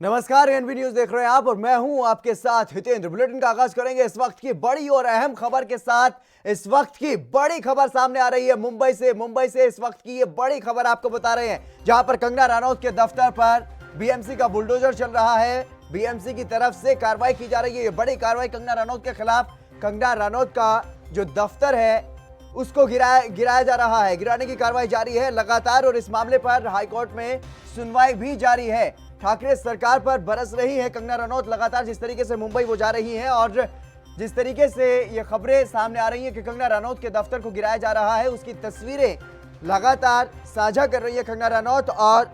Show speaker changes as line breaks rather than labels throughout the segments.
नमस्कार, NB news देख रहे हैं आप और मैं हूं आपके साथ हितेंद्र। बुलेटिन का आगाज करेंगे इस वक्त की बड़ी और अहम खबर के साथ। इस वक्त की बड़ी खबर सामने आ रही है मुंबई से इस वक्त की ये बड़ी खबर आपको बता रहे हैं, जहां पर कंगना रनौत के दफ्तर पर बीएमसी का बुलडोजर चल रहा है। बीएमसी की तरफ से कार्रवाई की जा रही है, ये बड़ी कार्रवाई कंगना रनौत के खिलाफ। कंगना रनौत का जो दफ्तर है उसको गिराया जा रहा है, गिराने की कार्रवाई जारी है लगातार, और इस मामले पर हाईकोर्ट में सुनवाई भी जारी है। ठाकरे सरकार पर बरस रही है कंगना रनौत लगातार, जिस तरीके से मुंबई वो जा रही हैं और जिस तरीके से ये खबरें सामने आ रही हैं कि कंगना रनौत के दफ्तर को गिराया जा रहा है, उसकी तस्वीरें लगातार साझा कर रही है कंगना रनौत और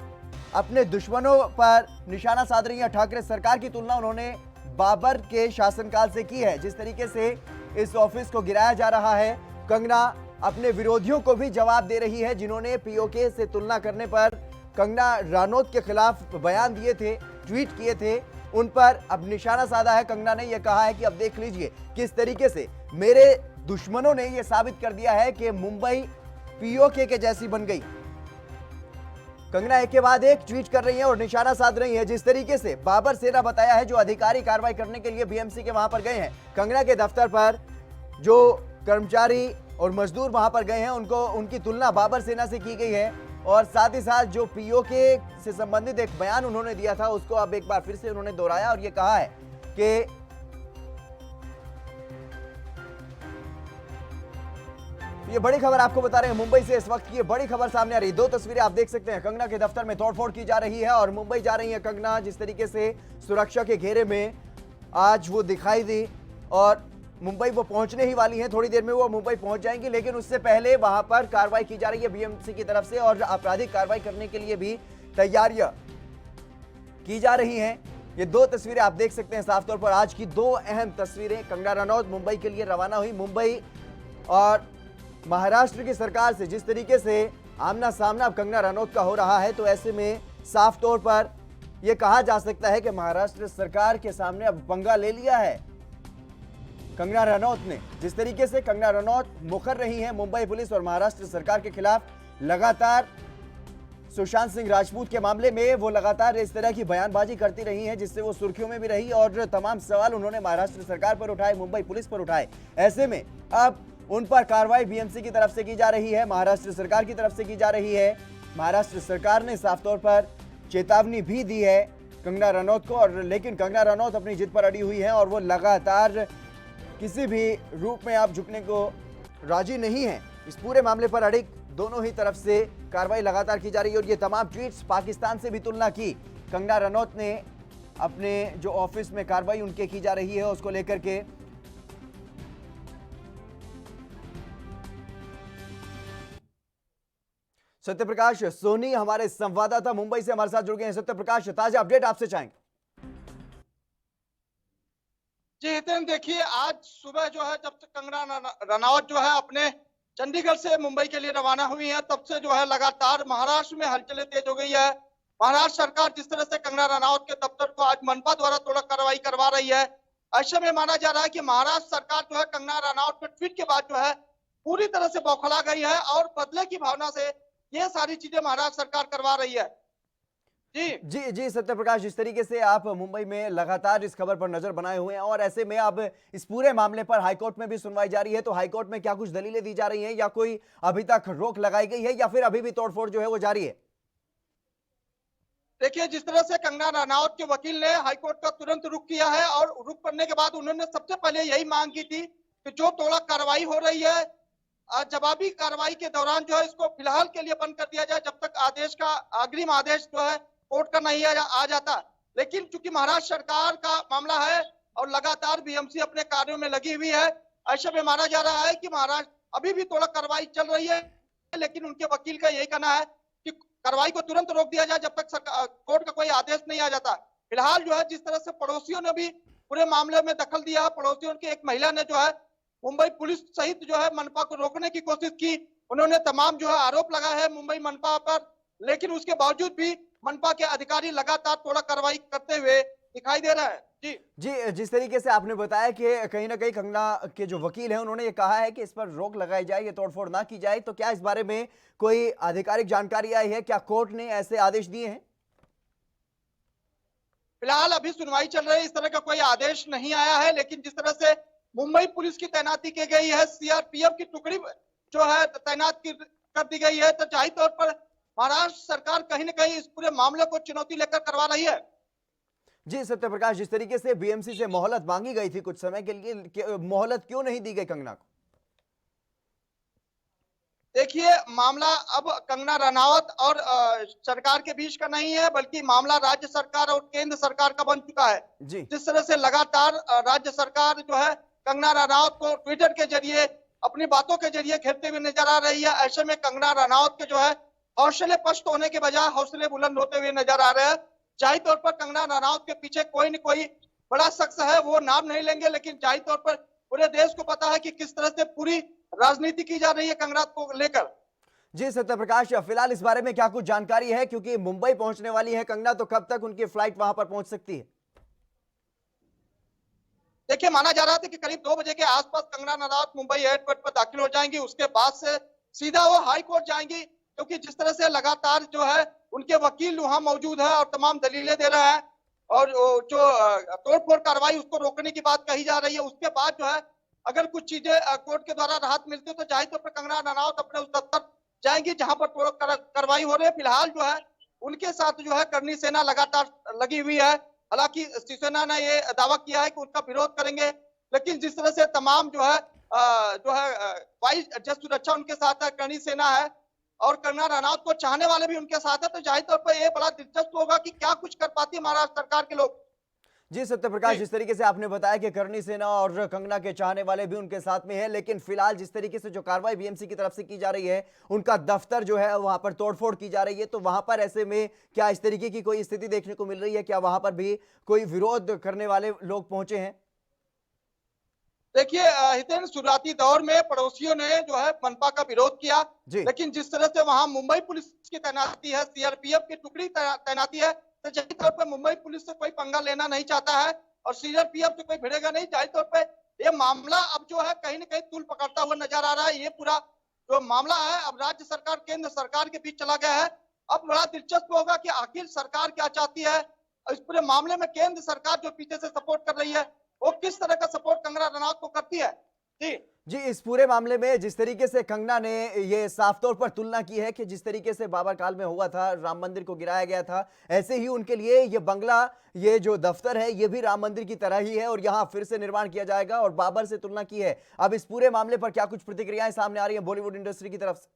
अपने दुश्मनों पर निशाना साध रही है। ठाकरे सरकार की तुलना उन्होंने बाबर के शासनकाल से की है, जिस तरीके से इस ऑफिस को गिराया जा रहा है। कंगना अपने विरोधियों को भी जवाब दे रही है, जिन्होंने पीओके से तुलना करने पर कंगना रनौत के खिलाफ बयान दिए थे, ट्वीट किए थे, उन पर अब निशाना साधा है। कंगना ने यह कहा है कि अब देख लीजिए किस तरीके से मेरे दुश्मनों ने यह साबित कर दिया है कि मुंबई पीओके के जैसी बन गई। कंगना एक के बाद एक ट्वीट कर रही है और निशाना साध रही है। जिस तरीके से बाबर सेना बताया है, जो अधिकारी कार्रवाई करने के लिए बीएमसी के वहां पर गए हैं, कंगना के दफ्तर पर जो कर्मचारी और मजदूर वहां पर गए हैं, उनकी तुलना बाबर सेना से की गई है। और साथ ही साथ जो पीओके से संबंधित एक बयान उन्होंने दिया था, उसको अब एक बार फिर से उन्होंने दोहराया और ये कहा है कि ये बड़ी खबर आपको बता रहे हैं मुंबई से इस वक्त की ये बड़ी खबर सामने आ रही है। दो तस्वीरें आप देख सकते हैं, कंगना के दफ्तर में तोड़फोड़ की जा रही है और मुंबई जा रही है कंगना। जिस तरीके से सुरक्षा के घेरे में आज वो दिखाई दी और मुंबई वो पहुंचने ही वाली हैं, थोड़ी देर में वो मुंबई पहुंच जाएंगी, लेकिन उससे पहले वहां पर कार्रवाई की जा रही है बीएमसी की तरफ से और आपराधिक कार्रवाई करने के लिए भी तैयारियां की जा रही हैं। ये दो तस्वीरें आप देख सकते हैं साफ तौर पर, आज की दो अहम तस्वीरें। कंगना रनौत मुंबई के लिए रवाना हुई। मुंबई और महाराष्ट्र की सरकार से जिस तरीके से आमना सामना अब कंगना रनौत का हो रहा है, तो ऐसे में साफ तौर पर यह कहा जा सकता है कि महाराष्ट्र सरकार के सामने अब पंगा ले लिया है कंगना रनौत ने। जिस तरीके से कंगना रनौत मुखर रही हैं मुंबई पुलिस और महाराष्ट्र सरकार के खिलाफ, लगातार सुशांत सिंह राजपूत के मामले में वो लगातार इस तरह की बयानबाजी करती रही हैं, जिससे वो सुर्खियों में भी रही और तमाम सवाल उन्होंने महाराष्ट्र सरकार पर उठाए, मुंबई पुलिस पर उठाए। ऐसे में अब उन पर कार्रवाई बीएमसी की तरफ से की जा रही है, महाराष्ट्र सरकार की तरफ से की जा रही है। महाराष्ट्र सरकार ने साफ तौर पर चेतावनी भी दी है कंगना रनौत को, और लेकिन कंगना रनौत अपनी जिद पर अड़ी हुई है और वो लगातार किसी भी रूप में आप झुकने को राजी नहीं है। इस पूरे मामले पर अड़िग दोनों ही तरफ से कार्रवाई लगातार की जा रही है और ये तमाम ट्वीट्स पाकिस्तान से भी तुलना की कंगना रनौत ने अपने जो ऑफिस में कार्रवाई उनके की जा रही है उसको लेकर के। सत्यप्रकाश सोनी हमारे संवाददाता मुंबई से हमारे साथ जुड़ गए हैं। सत्यप्रकाश, ताजा अपडेट आपसे चाहेंगे।
जी हितेन, देखिए आज सुबह जो है, जब से कंगना रनौत जो है अपने चंडीगढ़ से मुंबई के लिए रवाना हुई है, तब से जो है लगातार महाराष्ट्र में हलचलें तेज हो गई है। महाराष्ट्र सरकार जिस तरह से कंगना रनौत के दफ्तर को आज मनपा द्वारा थोड़ा कार्रवाई करवा रही है, ऐसे में माना जा रहा है कि महाराष्ट्र सरकार जो है कंगना रनौत के ट्वीट के बाद जो है पूरी तरह से बौखला गई है और बदले की भावना से ये सारी चीजें महाराष्ट्र सरकार करवा रही है। जी
जी जी सत्यप्रकाश, जिस तरीके से आप मुंबई में लगातार इस खबर पर नजर बनाए हुए हैं और ऐसे में अब इस पूरे मामले पर हाईकोर्ट में भी सुनवाई जारी है, तो हाईकोर्ट में क्या कुछ दलीलें दी जा रही हैं या कोई अभी तक रोक लगाई गई है या फिर अभी भी तोड़फोड़ जो है वो जारी है?
देखिए, जिस तरह से कंगना रनौत के वकील ने हाईकोर्ट का तुरंत रुख किया है और रुख करने के बाद उन्होंने सबसे पहले यही मांग की थी कि जो तोड़ा कार्रवाई हो रही है, जवाबी कार्रवाई के दौरान जो है इसको फिलहाल के लिए बंद कर दिया जाए, जब तक आदेश का अग्रिम आदेश जो है कोर्ट का नहीं आ जाता। लेकिन चूंकि महाराष्ट्र सरकार का मामला है और लगातार बीएमसी अपने कार्यों में लगी हुई है, ऐसे में माना जा रहा है कि महाराष्ट्र अभी भी थोड़ा कार्रवाई चल रही है, लेकिन उनके वकील का यही कहना है कि कार्रवाई को तुरंत रोक दिया जाए जब तक कोर्ट का कोई आदेश नहीं आ जाता। फिलहाल जो है जिस तरह से पड़ोसियों ने भी पूरे मामले में दखल दिया, पड़ोसियों की एक महिला ने जो है मुंबई पुलिस सहित जो है मनपा को रोकने की कोशिश की। उन्होंने तमाम जो है आरोप लगाए हैं मुंबई मनपा पर, लेकिन उसके बावजूद भी मनपा के अधिकारी लगातार थोड़ा कार्रवाई करते हुए दिखाई दे रहा है। जी
जी, जिस तरीके से आपने बताया कि कहीं ना कहीं कंगना के जो वकील हैं उन्होंने ये कहा है कि इस पर रोक लगाई जाए, ये तोड़फोड़ ना की जाए, तो क्या इस बारे में कोई आधिकारिक जानकारी आई है? क्या कोर्ट ने ऐसे आदेश दिए हैं?
फिलहाल अभी सुनवाई चल रही है, इस तरह का कोई आदेश नहीं आया है, लेकिन जिस तरह से मुंबई पुलिस की तैनाती की गई है, सीआरपीएफ की टुकड़ी जो है कर दी गई है, तो जाहिर तौर पर महाराष्ट्र सरकार कहीं न कहीं इस पूरे मामले को चुनौती लेकर करवा रही है।
जी सत्यप्रकाश, जिस तरीके से बीएमसी से मोहलत मांगी गई थी कुछ समय के लिए, मोहलत क्यों नहीं दी गई कंगना को?
देखिए, मामला अब कंगना रनावत और सरकार के बीच का नहीं है, बल्कि मामला राज्य सरकार और केंद्र सरकार का बन चुका है।
जी
जिस तरह से लगातार राज्य सरकार जो है कंगना रनावत को ट्विटर के जरिए अपनी बातों के जरिए घेरते हुए नजर आ रही है, ऐसे में कंगना रनावत के जो है हौसले पस्त होने के बजाय हौसले बुलंद होते हुए नजर आ रहे हैं। जाहिर तौर पर कंगना रनावत के पीछे कोई न कोई बड़ा शख्स है, वो नाम नहीं लेंगे, लेकिन जाहिर तौर पर पूरे देश को पता है कि किस तरह से पूरी राजनीति की जा रही है कंगना को लेकर।
जी सत्यप्रकाश, फिलहाल इस बारे में क्या कुछ जानकारी है? क्योंकि मुंबई पहुंचने वाली है कंगना, तो कब तक उनकी फ्लाइट वहां पर पहुंच सकती है?
देखिए, माना जा रहा था कि करीब 2 बजे के आसपास कंगना रनावत मुंबई एयरपोर्ट पर दाखिल हो जाएंगी, उसके बाद से सीधा वो हाई कोर्ट जाएंगी, क्योंकि जिस तरह से लगातार जो है उनके वकील वहां मौजूद है और तमाम दलीलें दे रहे हैं, और जो तोड़फोड़ कार्रवाई उसको रोकने की बात कही जा रही है, उसके बाद जो है अगर कुछ चीजें कोर्ट के द्वारा राहत मिलती है, तो जाहिर तौर पर कंगना रनावत अपने उस दफ्तर जाएंगी जहां पर तोड़ कार्रवाई हो रही है। फिलहाल जो है उनके साथ जो है करनी सेना लगातार लगी हुई है। हालांकि शिवसेना ने ये दावा किया है कि उनका विरोध करेंगे, लेकिन जिस तरह से तमाम जो है वाइस जस सुरक्षा उनके साथ है, करनी सेना है, और कंगना रनावत को चाहने वाले भी उनके साथ है, तो जाहिर तौर पर यह बड़ा दिलचस्प होगा कि क्या कुछ कर पाती है महाराष्ट्र सरकार के लोग।
जी सत्यप्रकाश, जिस तरीके से आपने बताया कि करनी सेना और कंगना के चाहने वाले भी उनके साथ में है, लेकिन फिलहाल जिस तरीके से जो कार्रवाई बीएमसी की तरफ से की जा रही है, उनका दफ्तर जो है वहां पर तोड़फोड़ की जा रही है, तो वहां पर ऐसे में क्या इस तरीके की कोई स्थिति देखने को मिल रही है? क्या वहां पर भी कोई विरोध करने वाले लोग पहुंचे हैं?
देखिए हितेन, शुरुआती दौर में पड़ोसियों ने जो है मनपा का विरोध किया,
जी
लेकिन जिस तरह से वहां मुंबई पुलिस की तैनाती है, सीआरपीएफ की टुकड़ी तैनाती है, तो जाहिर तौर पर मुंबई पुलिस से कोई पंगा लेना नहीं चाहता है और सीआरपीएफ से कोई भिड़ेगा नहीं। जाहिर तौर पर ये मामला अब जो है कहीं न कहीं तूल पकड़ता हुआ नजर आ रहा है। ये पूरा जो मामला है अब राज्य सरकार केंद्र सरकार के बीच चला गया है। अब बड़ा दिलचस्प होगा कि आखिर सरकार क्या चाहती है, इस पूरे मामले में केंद्र सरकार जो पीछे से सपोर्ट कर रही है, वो किस तरह का सपोर्ट कंगना रनावत को करती है। जी
जी, इस पूरे मामले में जिस तरीके से कंगना ने ये साफ तौर पर तुलना की है कि जिस तरीके से बाबर काल में हुआ था, राम मंदिर को गिराया गया था, ऐसे ही उनके लिए ये बंगला, ये जो दफ्तर है, ये भी राम मंदिर की तरह ही है और यहाँ फिर से निर्माण किया जाएगा, और बाबर से तुलना की है। अब इस पूरे मामले पर क्या कुछ प्रतिक्रियाएं सामने आ रही हैं बॉलीवुड इंडस्ट्री की तरफ से?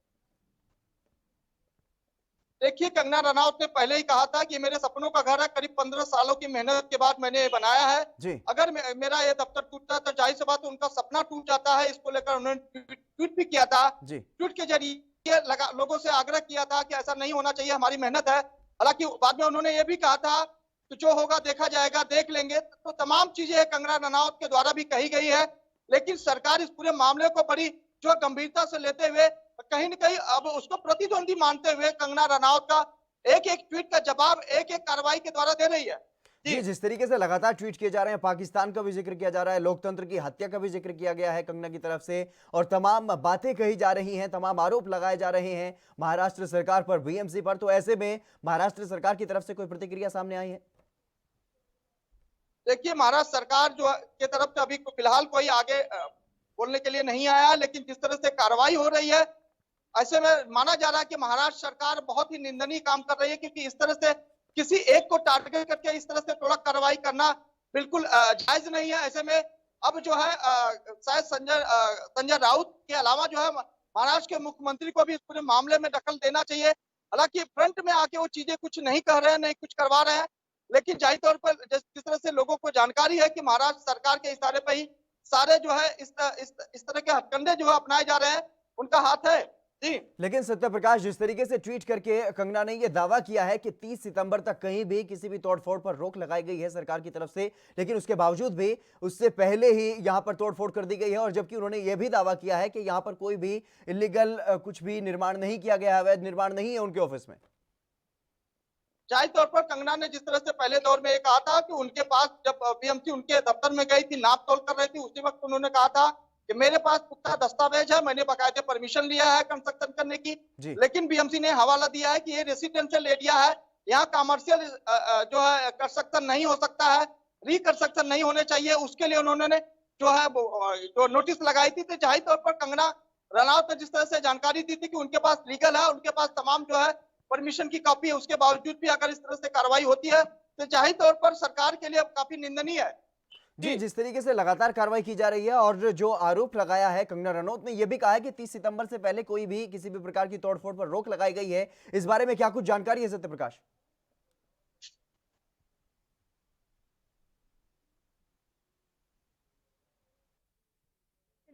देखिए, कंगना रनावत ने पहले ही कहा था कि मेरे सपनों का घर है, करीब 15 सालों की मेहनत के बाद मैंने ये बनाया है।
जी
अगर मेरा ये दफ्तर टूटता है तो जाहिर सी बात है उनका सपना टूट जाता है। इसको लेकर उन्होंने ट्वीट भी किया था।
जी
ट्वीट के जरिए लोगों से आग्रह किया था कि ऐसा नहीं होना चाहिए, हमारी मेहनत है। हालांकि बाद में उन्होंने ये भी कहा था कि जो होगा देखा जाएगा, देख लेंगे। तो तमाम चीजें कंगना रनावत के द्वारा भी कही गई है, लेकिन सरकार इस पूरे मामले को बड़ी जो गंभीरता से लेते हुए कहीं न कहीं अब उसको प्रतिद्वंदी मानते हुए कंगना रनावत का एक एक ट्वीट का जवाब एक एक कार्रवाई के द्वारा दे रही है।
जी, जिस तरीके से लगातार ट्वीट किए जा रहे हैं, पाकिस्तान का भी जिक्र किया जा रहा है, लोकतंत्र की हत्या का भी जिक्र किया गया है कंगना की तरफ से, और तमाम बातें कही जा रही हैं, तमाम आरोप लगाए जा रहे हैं महाराष्ट्र सरकार पर, बीएमसी पर, तो ऐसे में महाराष्ट्र सरकार की तरफ से कोई प्रतिक्रिया सामने आई है?
देखिए, महाराष्ट्र सरकार जो के तरफ से अभी फिलहाल कोई आगे बोलने के लिए नहीं आया, लेकिन जिस तरह से कार्रवाई हो रही है, ऐसे में माना जा रहा है कि महाराष्ट्र सरकार बहुत ही निंदनीय काम कर रही है, क्योंकि इस तरह से किसी एक को टारगेट करके इस तरह से थोड़ा कार्रवाई करना बिल्कुल जायज नहीं है। ऐसे में अब जो है शायद संजय राउत के अलावा जो है महाराष्ट्र के मुख्यमंत्री को भी इस पूरे मामले में दखल देना चाहिए। हालांकि फ्रंट में आके वो चीजें कुछ नहीं कह रहे हैं, नहीं कुछ करवा रहे हैं, लेकिन जाहिर तौर पर जिस तरह से लोगों को जानकारी है कि महाराष्ट्र सरकार के इशारे पर ही सारे जो है इस तरह के हथकंडे जो है अपनाए जा रहे हैं, उनका हाथ है। जी
लेकिन सत्यप्रकाश, जिस तरीके से ट्वीट करके कंगना ने यह दावा किया है कि 30 सितंबर तक कहीं भी किसी भी तोड़फोड़ पर रोक लगाई गई है सरकार की तरफ से, लेकिन उसके बावजूद भी उससे पहले ही यहां पर तोड़फोड़ कर दी गई है, और जबकि उन्होंने यह भी दावा किया है कि यहां पर कोई भी इलीगल कुछ भी निर्माण नहीं किया गया है, अवैध निर्माण नहीं है उनके ऑफिस में।
जाहिर तौर पर कंगना ने जिस तरह से पहले दौर में ये कहा था कि उनके पास जब बीएमसी उनके दफ्तर में गई थी, नाप तोल कर रही थी, उसी वक्त उन्होंने कहा था कि मेरे पास पुख्ता दस्तावेज है, मैंने बाकायदे परमिशन लिया है कंस्ट्रक्शन करने की,
जी
लेकिन बीएमसी ने हवाला दिया है कि ये रेसिडेंशियल एरिया है, यहाँ कमर्शियल जो है कंस्ट्रक्शन नहीं हो सकता है, रिकंस्ट्रक्शन नहीं होने चाहिए। उसके लिए उन्होंने जो है जो नोटिस लगाई थी, तो जाहिर तौर पर कंगना रनावत ने जिस तरह से जानकारी दी थी कि उनके पास लीगल है, उनके पास तमाम जो है परमिशन की कॉपी है, उसके बावजूद भी अगर इस तरह से कार्रवाई होती है तो जाहिर तौर पर सरकार के लिए काफी निंदनीय है।
जी, जिस तरीके से लगातार कार्रवाई की जा रही है और जो आरोप लगाया है कंगना रनौत ने, यह भी कहा है कि 30 सितंबर से पहले कोई भी किसी भी प्रकार की तोड़फोड़ पर रोक लगाई गई है। इस बारे में क्या कुछ जानकारी है सत्य प्रकाश?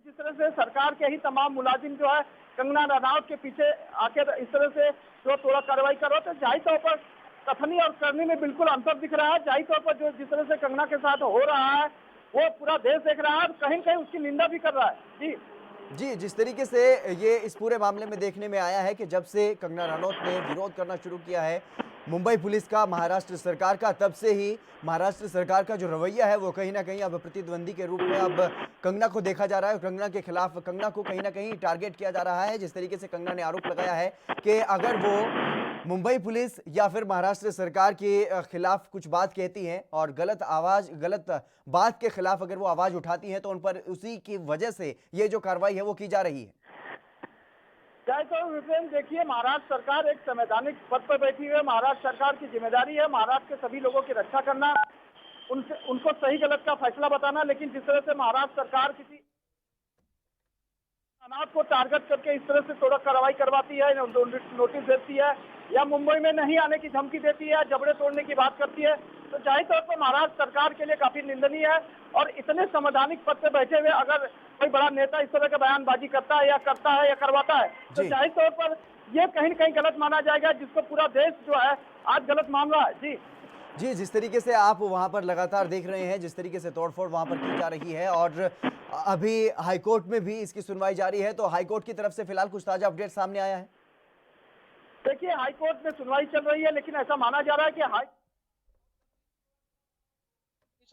जिस तरह से सरकार के ही तमाम मुलाजिम जो है कंगना रनावत के पीछे आकर इस तरह से जो थोड़ा कार्रवाई कर रहा था, जाहिर तौर पर कथनी और करनी में बिल्कुल अंतर दिख रहा है। जाहिर तौर पर जो जिस तरह से कंगना के साथ हो रहा है वो पूरा देश देख रहा है और कहीं कहीं उसकी निंदा भी कर रहा है। जी
जी, जिस तरीके से ये इस पूरे मामले में देखने में आया है कि जब से कंगना रनौत ने विरोध करना शुरू किया है मुंबई पुलिस का, महाराष्ट्र सरकार का, तब से ही महाराष्ट्र सरकार का जो रवैया है वो कहीं न कहीं अब प्रतिद्वंदी के रूप में अब कंगना को देखा जा रहा है। कंगना के खिलाफ, कंगना को कहीं न कहीं टारगेट किया जा रहा है। जिस तरीके से कंगना ने आरोप लगाया है कि अगर वो मुंबई पुलिस या फिर महाराष्ट्र सरकार के खिलाफ कुछ बात कहती हैं और गलत बात के खिलाफ अगर वो आवाज उठाती हैं तो उन पर उसी की वजह से ये जो कार्रवाई है वो की जा रही है।
चाहे तो विपिन देखिए, महाराष्ट्र सरकार एक संवैधानिक पद पर बैठी हुई है। महाराष्ट्र सरकार की जिम्मेदारी है महाराष्ट्र के सभी लोगों की रक्षा करना, उनको सही गलत का फैसला बताना। लेकिन जिस तरह से महाराष्ट्र सरकार किसी अनाथ को टारगेट करके इस तरह से थोड़ा कार्रवाई करवाती है, नोटिस देती है या मुंबई में नहीं आने की धमकी देती है, जबड़े तोड़ने की बात करती है, तो जाहिर तौर पर महाराष्ट्र सरकार के लिए काफी निंदनीय है। और इतने संवैधानिक पद पर बैठे हुए अगर कोई बड़ा नेता इस तरह का बयानबाजी करता है या करवाता है तो जाहिर तौर पर यह कहीं न कहीं गलत माना जाएगा, जिसको पूरा देश जो है आज गलत मान रहा है। जी
जी, जिस तरीके से आप वहां पर लगातार देख रहे हैं, जिस तरीके से तोड़फोड़ वहां पर की जा रही है और अभी हाईकोर्ट में भी इसकी सुनवाई जारी है, तो हाईकोर्ट की तरफ से फिलहाल कुछ ताजा अपडेट सामने आया है?
देखिए, हाईकोर्ट में सुनवाई चल रही है, लेकिन ऐसा माना जा रहा है कि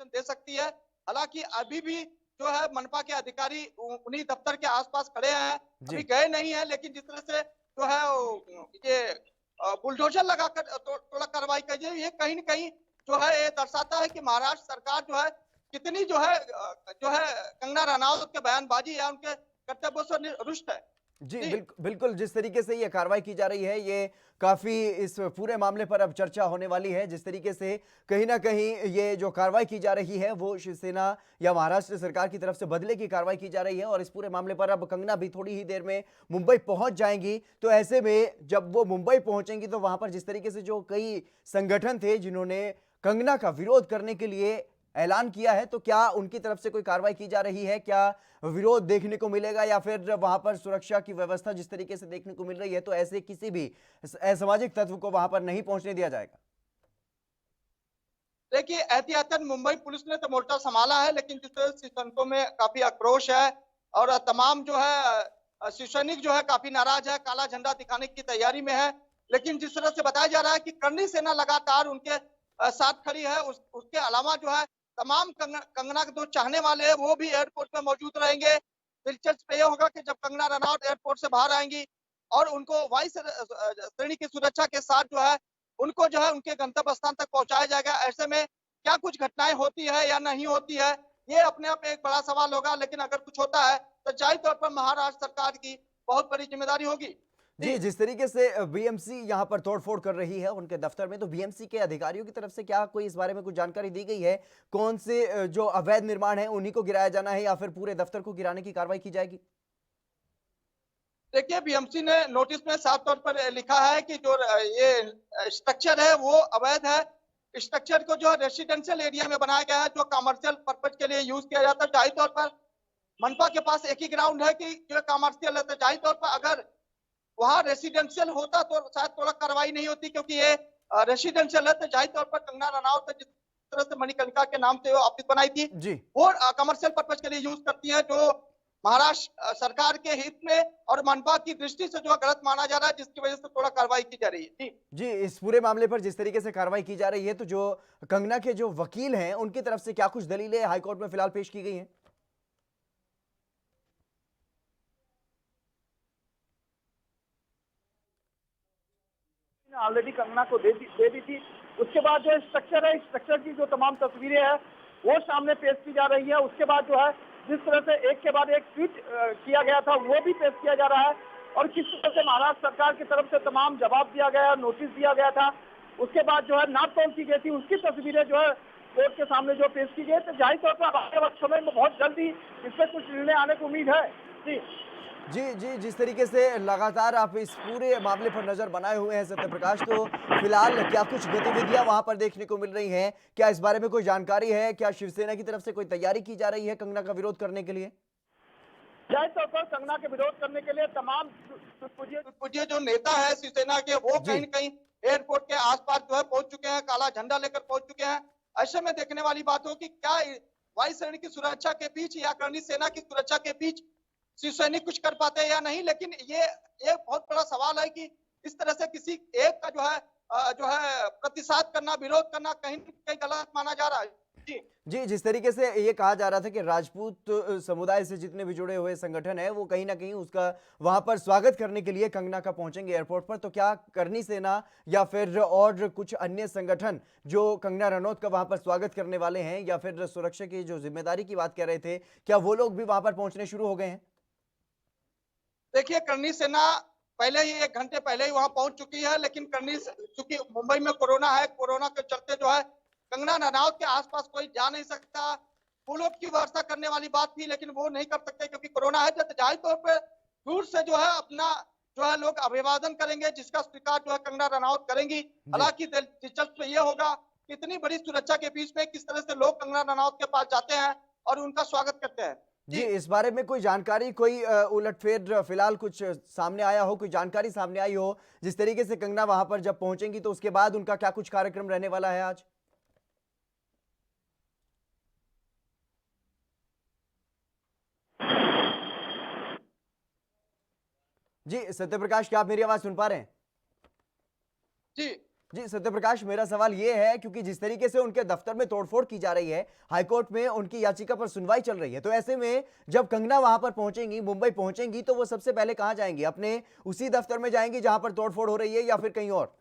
दे सकती है। हालांकि अभी भी जो है मनपा के अधिकारी उन्हीं दफ्तर के आसपास खड़े हैं, अभी गए नहीं है। लेकिन जिस तरह से जो है ये बुलडोजर लगाकर थोड़ा कार्रवाई कर, ये कहीं न कहीं जो है ये दर्शाता है कि महाराष्ट्र सरकार जो है कितनी जो है कंगना रनावत के बयानबाजी या उनके कर्तव्यों से रुष्ट है।
जी बिल्कुल, जिस तरीके से ये कार्रवाई की जा रही है ये काफी इस पूरे मामले पर अब चर्चा होने वाली है। जिस तरीके से कहीं ना कहीं ये जो कार्रवाई की जा रही है वो शिवसेना या महाराष्ट्र सरकार की तरफ से बदले की कार्रवाई की जा रही है और इस पूरे मामले पर अब कंगना भी थोड़ी ही देर में मुंबई पहुंच जाएंगी। तो ऐसे में जब वो मुंबई पहुंचेंगी तो वहां पर जिस तरीके से जो कई संगठन थे जिन्होंने कंगना का विरोध करने के लिए ऐलान किया है, तो क्या उनकी तरफ से कोई कार्रवाई की जा रही है? क्या विरोध देखने को मिलेगा या फिर वहां पर सुरक्षा की व्यवस्था जिस तरीके से देखने को मिल रही है तो ऐसे किसी भी असामाजिक तत्व को वहां पर नहीं पहुंचने दिया जाएगा?
देखिए, एहतियातन मुंबई पुलिस ने तो मोर्चा संभाला है, लेकिन जिस तरह शिवसैनिकों में काफी आक्रोश है और तमाम जो है शिवसैनिक जो है काफी नाराज है, काला झंडा दिखाने की तैयारी में है। लेकिन जिस तरह से बताया जा रहा है कि करनी सेना लगातार उनके साथ खड़ी है, उसके अलावा जो है तमाम कंगना के जो चाहने वाले हैं वो भी एयरपोर्ट में मौजूद रहेंगे। दिलचस्प ये होगा कि जब कंगना रनौत एयरपोर्ट से बाहर आएंगी और उनको वायु श्रेणी की सुरक्षा के साथ जो है उनको जो है उनके गंतव्य स्थान तक पहुंचाया जाएगा। ऐसे में क्या कुछ घटनाएं होती है या नहीं होती है, ये अपने आप एक बड़ा सवाल होगा। लेकिन अगर कुछ होता है तो जाहिर तौर पर महाराष्ट्र सरकार की बहुत बड़ी जिम्मेदारी होगी।
जी, जिस तरीके से बीएमसी यहां पर तोड़फोड़ कर रही है उनके दफ्तर में, तो बीएमसी के अधिकारियों की तरफ से क्या कोई इस बारे में कुछ जानकारी दी गई है? कौन से जो अवैध निर्माण है उन्हीं को गिराया जाना है या फिर पूरे दफ्तर को गिराने की कार्रवाई की जाएगी?
देखिए, बीएमसी ने नोटिस में साफ तौर पर लिखा है कि जो ये स्ट्रक्चर है वो अवैध है। स्ट्रक्चर को जो रेसिडेंशियल एरिया में बनाया गया है, जो कमर्शियल पर्पज के लिए यूज किया जाता है। जाहिर तौर पर मनपा के पास एक ही ग्राउंड है कि जो कमर्शियल है, तो जाहिर तौर पर अगर वहां रेसिडेंशियल होता तो शायद थोड़ा कार्रवाई नहीं होती, क्योंकि ये रेसिडेंशियल है। तो जाहिर तौर पर कंगना रनौत ने जिस तरह से मणिकर्णिका के नाम से ऑफिस बनाई थी वो कमर्शियल पर्पज के लिए यूज करती है, जो महाराष्ट्र सरकार के हित में और मनपा की दृष्टि से जो गलत माना जा रहा है, जिसकी वजह से थोड़ा कार्रवाई की जा रही है।
जी, इस पूरे मामले पर जिस तरीके से कार्रवाई की जा रही है तो जो कंगना के जो वकील हैं उनकी तरफ से क्या कुछ दलीलें हाईकोर्ट में फिलहाल पेश की गई हैं?
ऑलरेडी कंगना को दे दी थी। उसके बाद जो स्ट्रक्चर है, स्ट्रक्चर की जो तमाम तस्वीरें हैं वो सामने पेश की जा रही है। उसके बाद जो है जिस तरह से एक के बाद एक ट्वीट किया गया था वो भी पेश किया जा रहा है और किस तरह से महाराष्ट्र सरकार की तरफ से तमाम जवाब दिया गया, नोटिस दिया गया था। उसके बाद जो है नाप तोल की गई थी, उसकी तस्वीरें जो है कोर्ट के सामने जो पेश की गई। तो जाहिर तौर पर आगे वक्त समय में बहुत जल्दी इससे कुछ निर्णय आने की उम्मीद है। जी
जी जी, जिस तरीके से लगातार आप इस पूरे मामले पर नजर बनाए हुए हैं सत्य प्रकाश, तो फिलहाल क्या कुछ गतिविधियां वहां पर देखने को मिल रही हैं? क्या इस बारे में कोई जानकारी है? क्या शिवसेना की तरफ से कोई तैयारी की जा रही है कंगना का विरोध करने के लिए?
जाहिर तौर पर कंगना के विरोध करने के लिए तमाम
पूज्य जो नेता है शिवसेना के, वो
जी।
कहीं न कहीं एयरपोर्ट के आसपास जो है पहुंच चुके हैं, काला झंडा लेकर पहुंच चुके हैं। ऐसे में देखने वाली बात हो कि क्या वायुसेना की सुरक्षा के बीच या करणी सेना की सुरक्षा के बीच शिव सैनिक कुछ कर पाते हैं या नहीं। लेकिन ये एक बहुत बड़ा सवाल है कि इस तरह से किसी एक का जो है प्रतिसाद करना, विरोध करना कहीं न कहीं गलत माना जा रहा है। जी
जी, जिस तरीके से ये कहा जा रहा था कि राजपूत समुदाय से जितने भी जुड़े हुए संगठन है वो कहीं ना कहीं उसका वहां पर स्वागत करने के लिए कंगना का पहुंचेंगे एयरपोर्ट पर, तो क्या करनी सेना या फिर और कुछ अन्य संगठन जो कंगना रनौत का वहां पर स्वागत करने वाले हैं या फिर सुरक्षा की जो जिम्मेदारी की बात कर रहे थे, क्या वो लोग भी वहां पर पहुंचने शुरू हो गए हैं?
देखिए, करणी सेना पहले ही 1 घंटे पहले ही वहां पहुंच चुकी है। लेकिन चूंकि मुंबई में कोरोना है, कोरोना के चलते जो है कंगना रनौत के आसपास कोई जा नहीं सकता। फूलों की वर्षा करने वाली बात थी लेकिन वो नहीं कर सकते क्योंकि कोरोना है। तो जाहिर तौर पे दूर से जो है अपना जो है लोग अभिवादन करेंगे, जिसका स्वीकार जो है कंगना रनौत करेंगी। हालांकि दिलचस्प ये होगा कि इतनी बड़ी सुरक्षा के बीच में किस तरह से लोग कंगना रनौत के पास जाते हैं और उनका स्वागत करते हैं।
जी, इस बारे में कोई जानकारी, कोई उलटफेर फिलहाल कुछ सामने आया हो, कोई जानकारी सामने आई हो जिस तरीके से कंगना वहां पर जब पहुंचेंगी तो उसके बाद उनका क्या कुछ कार्यक्रम रहने वाला है आज? जी सत्यप्रकाश, क्या आप मेरी आवाज सुन पा रहे हैं?
जी
जी सत्यप्रकाश, मेरा सवाल ये है क्योंकि जिस तरीके से उनके दफ्तर में तोड़फोड़ की जा रही है, हाईकोर्ट में उनकी याचिका पर सुनवाई चल रही है, तो ऐसे में जब कंगना वहां पर पहुंचेंगी, मुंबई पहुंचेंगी, तो वो सबसे पहले कहां जाएंगी? अपने उसी दफ्तर में जाएंगी जहां पर तोड़फोड़ हो रही है या फिर कहीं और?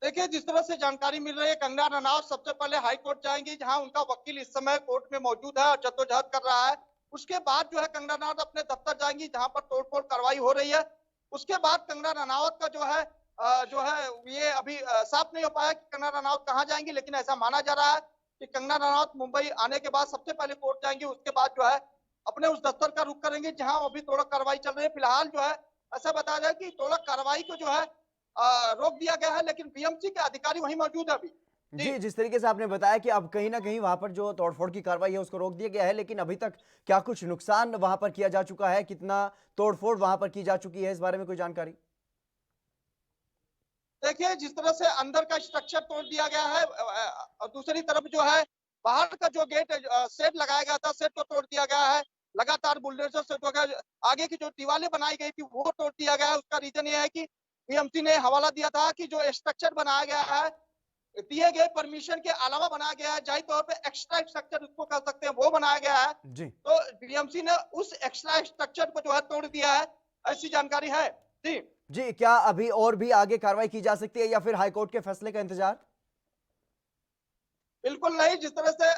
देखिए, जिस तरह से जानकारी मिल रही है, कंगना रनौत सबसे पहले हाई कोर्ट जाएंगी जहां उनका वकील इस समय कोर्ट में मौजूद है और जद्दोजहद कर रहा है। उसके बाद जो है कंगना रनौत अपने दफ्तर जाएंगी जहां पर तोड़फोड़ कार्रवाई हो रही है। उसके बाद कंगना रनौत का जो है ये अभी साफ नहीं हो पाया कि कंगना रनौत कहाँ जाएंगी। लेकिन ऐसा माना जा रहा है कि कंगना रनौत मुंबई आने के बाद सबसे पहले कोर्ट जाएंगी। उसके बाद जो है अपने उस दफ्तर का रुख करेंगे जहां अभी तोड़क कार्रवाई चल रही है। फिलहाल जो है ऐसा बताया जाए कि तोड़क कार्रवाई को जो है रोक दिया गया है, लेकिन बीएमसी के अधिकारी वहीं मौजूद है अभी। जी
जी, जिस तरीके से आपने बताया कि अब कहीं ना कहीं वहां पर जो तोड़फोड़ की कार्रवाई है उसको रोक दिया गया है, लेकिन अभी तक क्या कुछ नुकसान वहां पर किया जा चुका है? कितना तोड़फोड़ वहां पर की जा चुकी है, इस बारे में कोई जानकारी?
देखिए, जिस तरह से अंदर का स्ट्रक्चर तोड़ दिया गया है और दूसरी तरफ जो है बाहर का जो गेट सेट लगाया गया था, सेट को तोड़ दिया गया है। लगातार बुलडोजर से जो है आगे की जो दीवारें बनाई गई थी वो तोड़ दिया गया है। उसका रीजन ये है कि बीएमसी ने हवाला दिया था कि जो स्ट्रक्चर बनाया गया है दिए गए परमिशन के अलावा बनाया गया है, जाहिर तौर पे एक्स्ट्रा स्ट्रक्चर उसको कह सकते हैं, वो बनाया गया है।
जी
तो बीएमसी ने उस एक्स्ट्रा स्ट्रक्चर को जो है तोड़ दिया है, ऐसी जानकारी है। जी
जी, क्या अभी और भी आगे कार्रवाई की जा सकती है या फिर हाईकोर्ट के फैसले का इंतजार?
बिल्कुल नहीं। जिस तरह से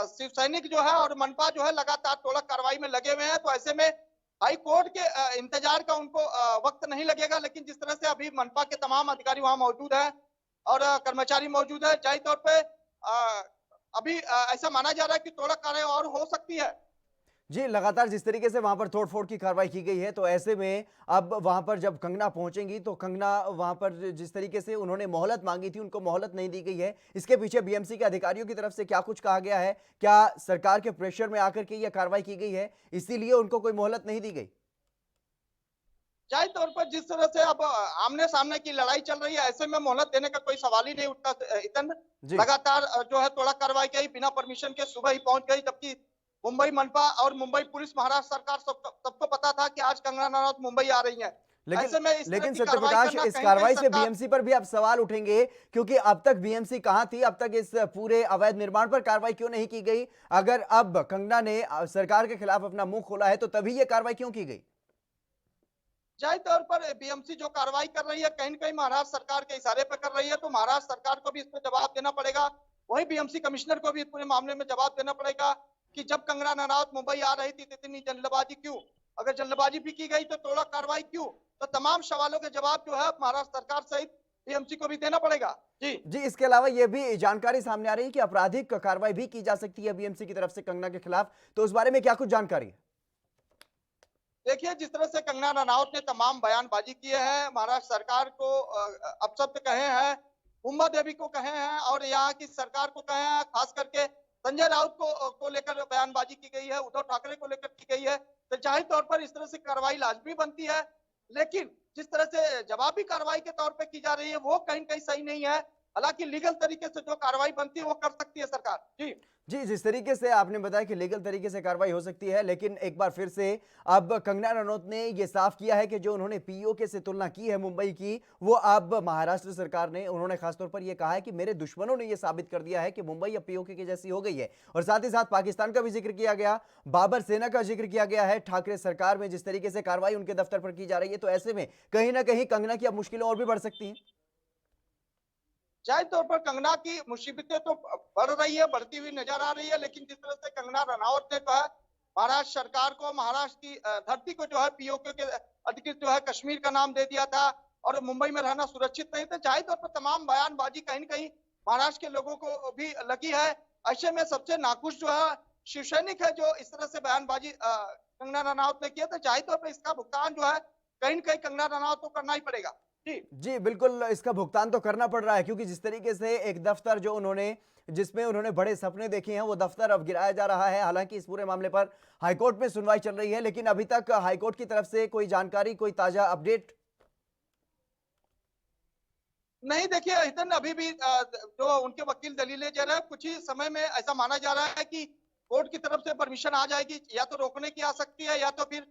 शिव सैनिक जो है और मनपा जो है लगातार तोड़क कार्रवाई में लगे हुए हैं, तो ऐसे में हाई कोर्ट के इंतजार का उनको वक्त नहीं लगेगा। लेकिन जिस तरह से अभी मनपा के तमाम अधिकारी वहां मौजूद है और कर्मचारी मौजूद है, जाहिर तौर पे अभी ऐसा माना जा रहा है कि तोड़क कार्रवाई और हो सकती है।
जी, लगातार जिस तरीके से वहां पर तोड़फोड़ की कार्रवाई की गई है, तो ऐसे में अब वहां पर जब कंगना पहुंचेंगी तो कंगना वहां पर जिस तरीके से उन्होंने मोहलत मांगी थी, उनको मोहलत नहीं दी गई है। इसके पीछे बीएमसी के अधिकारियों की तरफ से क्या कुछ कहा गया है? क्या सरकार के प्रेशर में आकर के यह कार्रवाई की गई है, इसीलिए उनको कोई मोहलत नहीं दी गई?
जाहिर तौर पर जिस तरह से अब आमने सामने की लड़ाई चल रही है, ऐसे में मोहलत देने का कोई सवाल ही नहीं उठता। इतन
जी
लगातार जो है तोड़ा कार्रवाई की बिना परमिशन के सुबह ही पहुंच गई, जबकि मुंबई मनपा और मुंबई पुलिस, महाराष्ट्र सरकार सबको पता था कि आज कंगना रनौत मुंबई आ रही है। ऐसे में इस तरह
लेकिन
की कार्रवाई
सत्यप्रकाश,
करना
इस
कहीं
कार्रवाई
कहीं
से
सरकार
बीएमसी पर भी अब सवाल उठेंगे क्योंकि अब तक बीएमसी कहां थी? अब तक इस पूरे अवैध निर्माण पर कार्रवाई क्यों नहीं की गई? अगर अब कंगना ने सरकार के खिलाफ अपना मुंह खोला है तो तभी यह कार्रवाई क्यों की गई?
जाहिर तौर पर बीएमसी जो कार्रवाई कर रही है कहीं न कहीं महाराष्ट्र सरकार के इशारे पर कर रही है, तो महाराष्ट्र सरकार को भी इस पे जवाब देना पड़ेगा। वही बीएमसी कमिश्नर को भी इस पूरे मामले में जवाब देना पड़ेगा कि जब कंगना रनौत मुंबई आ रही थी तो इतनी जल्दबाजी क्यों? अगर जल्दबाजी भी की गई तो तोड़ा कार्रवाई क्यों? तो तमाम सवालों के जवाब जो है महाराष्ट्र सरकार सहित बीएमसी को भी देना पड़ेगा। जी।
जी, इसके अलावा ये भी जानकारी सामने आ रही है कि आपराधिक कार्रवाई भी की जा सकती है बीएमसी की तरफ से कंगना के खिलाफ, तो उस बारे में क्या कुछ जानकारी है?
देखिए, जिस तरह से कंगना रनौत ने तमाम बयानबाजी किए हैं, महाराष्ट्र सरकार को अपशब्द कहे हैं, मुंबा देवी को कहे हैं और यहाँ की सरकार को कहे हैं, खास करके संजय राउत को लेकर बयानबाजी की गई है, उद्धव ठाकरे को लेकर की गई है। तो जाहिर तौर पर इस तरह से कार्रवाई लाजमी बनती है, लेकिन जिस तरह से जवाबी कार्रवाई के तौर पे की जा रही है, वो कहीं न कहीं सही नहीं है। हालांकि लीगल तरीके से जो कार्रवाई बनती है, वो कर सकती है सरकार। जी।
जी, जिस तरीके से आपने बताया कि लीगल तरीके से कार्रवाई हो सकती है, लेकिन एक बार फिर से अब कंगना रनौत ने ये साफ किया है कि जो उन्होंने पीओके से तुलना की है मुंबई की, वो अब महाराष्ट्र सरकार ने, उन्होंने खासतौर पर ये कहा है कि मेरे दुश्मनों ने ये साबित कर दिया है कि मुंबई अब पीओके की जैसी हो गई है। और साथ ही साथ पाकिस्तान का भी जिक्र किया गया, बाबर सेना का जिक्र किया गया है। ठाकरे सरकार में जिस तरीके से कार्रवाई उनके दफ्तर पर की जा रही है, तो ऐसे में कहीं ना कहीं कंगना की अब मुश्किलें और भी बढ़ सकती हैं।
जाहिर तौर पर कंगना की मुसीबतें तो बढ़ रही है, बढ़ती हुई नजर आ रही है, लेकिन जिस तरह से कंगना रनौत ने जो है महाराष्ट्र सरकार को, महाराष्ट्र की धरती को जो है पीओके के अधिकृत जो है कश्मीर का नाम दे दिया था और मुंबई में रहना सुरक्षित नहीं था। जाहिर तौर पर तमाम बयानबाजी कहीं न कहीं महाराष्ट्र के लोगों को भी लगी है। ऐसे में सबसे नाखुश जो है शिवसैनिक है, जो इस तरह से बयानबाजी कंगना रनौत ने किया, तो जाहिर तौर पर इसका भुगतान जो है कहीं न कहीं कंगना रनौत को करना ही पड़ेगा। जी।
जी, बिल्कुल इसका भुगतान तो करना पड़ रहा है, क्योंकि जिस तरीके से एक दफ्तर जो उन्होंने, जिसमें उन्होंने बड़े सपने देखे हैं, वो दफ्तर अब गिराया जा रहा है। हालांकि इस पूरे मामले पर हाईकोर्ट में सुनवाई चल रही है, लेकिन अभी तक हाईकोर्ट की तरफ से कोई जानकारी, कोई ताजा अपडेट
नहीं, देखिए हितन अभी भी जो उनके वकील दलीलें दे रहे हैं, कुछ ही समय में ऐसा माना जा रहा है कि कोर्ट की तरफ से परमिशन आ जाएगी, या तो रोकने की आ सकती है या तो फिर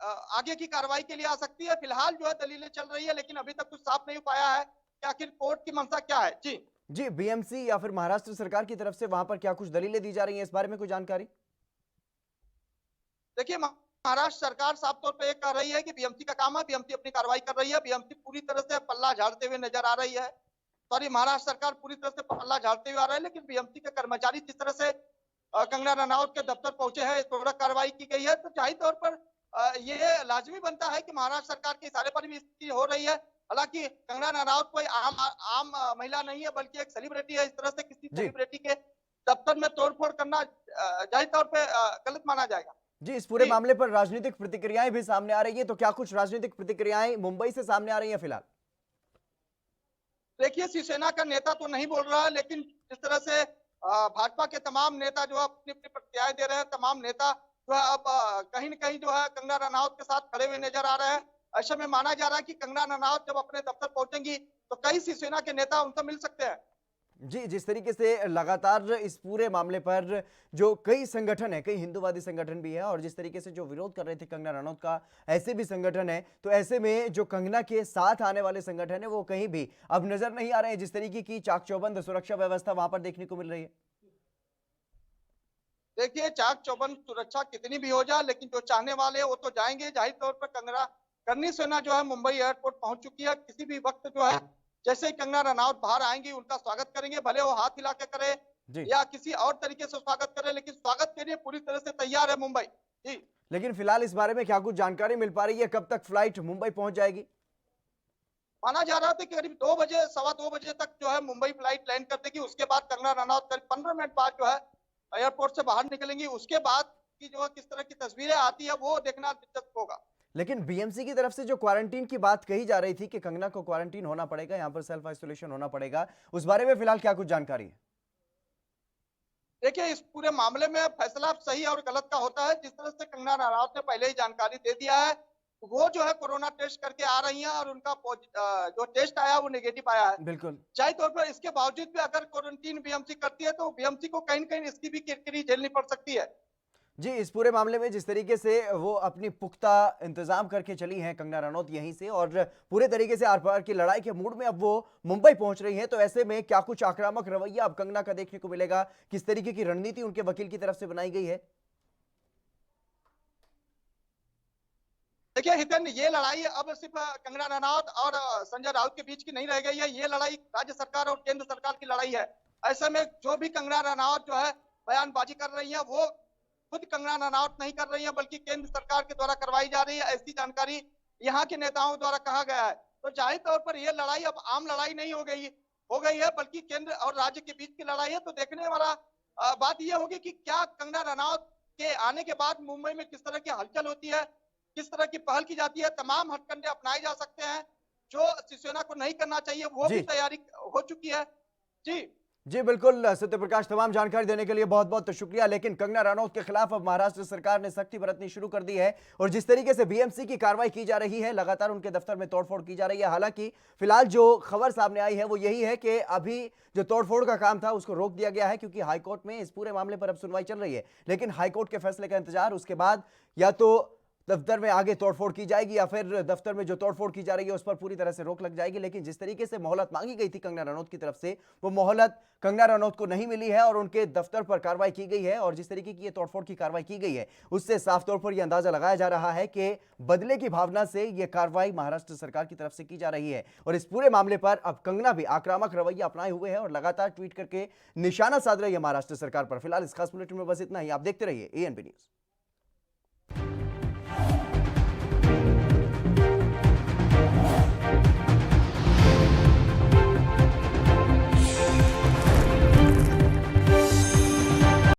आगे की कार्रवाई के लिए आ सकती है। फिलहाल जो है दलीलें चल रही है, लेकिन अभी तक कुछ साफ नहीं हो पाया है कि आखिर कोर्ट की मंशा क्या है। जी।
जी, बीएमसी या फिर महाराष्ट्र सरकार की तरफ से वहां पर क्या कुछ दलीलें दी जा रही हैं, इस बारे में कोई जानकारी?
देखिए, महाराष्ट्र सरकार साफ तौर पे कह रही है कि बीएमसी का काम है, बीएमसी अपनी कार्रवाई कर रही है, बीएमसी पूरी तरह से पल्ला झाड़ते हुए नजर आ रही है। सॉरी, महाराष्ट्र सरकार पूरी तरह से पल्ला झाड़ते हुए आ रहा है, लेकिन बीएमसी के कर्मचारी जिस तरह से कंगना रनौत के दफ्तर पहुंचे हैं, थोड़ा कार्रवाई की गई है, तो जाहिर तौर पर ये लाजमी बनता है कि महाराष्ट्र सरकार के इशारे पर भी स्थिति हो रही है। हालांकि कंगना रनौत कोई आम आम महिला नहीं है, बल्कि एक सेलिब्रिटी है। इस तरह से किसी
जी
सेलिब्रिटी के दफ्तर में तोड़फोड़ करना जाहिर तौर पे गलत माना जाएगा।
जी, इस पूरे
जी।
मामले पर राजनीतिक प्रतिक्रियाएं भी सामने आ रही है, तो क्या कुछ राजनीतिक प्रतिक्रियाएं मुंबई से सामने आ रही हैं फिलहाल?
देखिए, शिवसेना का नेता तो नहीं बोल रहा है, लेकिन जिस तरह से भाजपा के तमाम नेता जो है अपनी अपनी प्रतिक्रियाएं दे रहे हैं, तमाम नेता जो है अब कहीं न कहीं जो है कंगना रनौत के साथ खड़े हुए नजर आ रहे हैं। ऐसे में माना जा रहा है कि कंगना रनौत जब अपने दफ्तर पहुंचेंगी तो कई शिवसेना के नेता उनसे मिल सकते हैं।
जी, जिस तरीके से लगातार इस पूरे मामले पर जो कई संगठन है, कई हिंदूवादी संगठन भी है, और जिस तरीके से जो विरोध कर रहे थे कंगना रनौत का, ऐसे भी संगठन है, तो ऐसे में जो कंगना के साथ आने वाले संगठन है, वो कहीं भी अब नजर नहीं आ रहे हैं, जिस तरीके की चाक चौबंद सुरक्षा व्यवस्था वहां पर देखने को मिल रही है।
देखिए, चाक चौबंद सुरक्षा कितनी भी हो जाए, लेकिन जो चाहने वाले हैं वो तो जाएंगे। जाहिर तौर पर कंगना करनी सेना जो है मुंबई एयरपोर्ट पहुंच चुकी है। किसी भी वक्त जो है जैसे ही कंगना रनौत बाहर आएंगी, उनका स्वागत करेंगे, भले वो हाथ हिला के करे
जी,
या किसी और तरीके से स्वागत करे, लेकिन स्वागत के लिए पूरी तरह से तैयार है मुंबई। जी।
लेकिन फिलहाल इस बारे में क्या कुछ जानकारी मिल पा रही है, कब तक फ्लाइट मुंबई पहुंच जाएगी?
माना जा रहा था कि करीब 2 बजे, सवा 2 बजे तक जो है मुंबई फ्लाइट लैंड कर देगी। उसके बाद कंगना रनौत करीब 15 मिनट बाद जो है एयरपोर्ट से बाहर निकलेंगी। उसके बाद की जो है किस तरह की तस्वीरें आती है वो देखना दिलचस्प होगा।
लेकिन बीएमसी की तरफ से जो क्वारंटीन की बात कही जा रही थी कि कंगना को क्वारंटीन होना पड़ेगा, यहां पर सेल्फ आइसोलेशन होना पड़ेगा, उस बारे में फिलहाल क्या कुछ जानकारी है?
देखिए, इस पूरे मामले में फैसला सही और गलत का होता है। जिस तरह से कंगना रनौत ने पहले ही जानकारी दे दिया है, वो जो है कोरोना टेस्ट करके आ रही हैं और उनका जो टेस्ट आया वो नेगेटिव आया है।
बिल्कुल।
जाहिर तौर पर इसके बावजूद भी अगर क्वारंटीन बीएमसी करती है तो बीएमसी को कहीं न कहीं इसकी भी किरकिरी झेलनी पड़ सकती है।
जी, इस पूरे मामले में जिस तरीके से वो अपनी पुख्ता इंतजाम करके चली हैं कंगना रनौत यहीं से, और पूरे तरीके से आर-पार की लड़ाई के मूड में अब वो मुंबई पहुंच रही हैं, तो ऐसे में क्या कुछ आक्रामक रवैया अब कंगना का देखने को मिलेगा? किस तरीके की रणनीति उनके वकील की तरफ से बनाई गई है?
देखिए हितेन, ये लड़ाई अब सिर्फ कंगना रनौत और संजय राउत के बीच की नहीं रह गई है। ये लड़ाई राज्य सरकार और केंद्र सरकार की लड़ाई है। ऐसे में जो भी कंगना रनौत जो है बयानबाजी कर रही है, वो खुद कंगना रनौत नहीं कर रही है, बल्कि केंद्र सरकार के द्वारा करवाई जा रही है, ऐसी जानकारी यहाँ के नेताओं द्वारा कहा गया है। तो जाहिर तौर पर यह लड़ाई अब आम लड़ाई नहीं हो गई है, बल्कि केंद्र और राज्य के बीच की लड़ाई है। तो देखने वाला बात यह होगी कि क्या कंगना रनौत के आने के बाद मुंबई में किस तरह की हलचल होती है, किस तरह की पहल की जाती है। तमाम हथकंडे अपनाए जा सकते हैं। जो शिवसेना को नहीं करना चाहिए वो भी
जी
तैयारी हो चुकी है। जी
जी बिल्कुल सत्य प्रकाश, तमाम जानकारी देने के लिए बहुत बहुत शुक्रिया। लेकिन कंगना रनौत के खिलाफ अब महाराष्ट्र सरकार ने सख्ती बरतनी शुरू कर दी है और जिस तरीके से बीएमसी की कार्रवाई की जा रही है, लगातार उनके दफ्तर में तोड़फोड़ की जा रही है। हालांकि फिलहाल जो खबर सामने आई है वो यही है कि अभी जो तोड़फोड़ का काम था उसको रोक दिया गया है, क्योंकि हाईकोर्ट में इस पूरे मामले पर अब सुनवाई चल रही है। लेकिन हाईकोर्ट के फैसले का इंतजार, उसके बाद या तो दफ्तर में आगे तोड़फोड़ की जाएगी या फिर दफ्तर में जो तोड़फोड़ की जा रही है उस पर पूरी तरह से रोक लग जाएगी। लेकिन जिस तरीके से मोहलत मांगी गई थी कंगना रनौत की तरफ से, वो मोहलत कंगना रनौत को नहीं मिली है और उनके दफ्तर पर कार्रवाई की गई है। और जिस तरीके की ये तोड़फोड़ की कार्रवाई की गई है उससे साफ तौर पर यह अंदाजा लगाया जा रहा है कि बदले की भावना से यह कार्रवाई महाराष्ट्र सरकार की तरफ से की जा रही है। और इस पूरे मामले पर अब कंगना भी आक्रामक रवैया अपनाए हुए है और लगातार ट्वीट करके निशाना साध रही है महाराष्ट्र सरकार पर। फिलहाल इस खास बुलेटिन में बस इतना ही। आप देखते रहिए एएनबी न्यूज।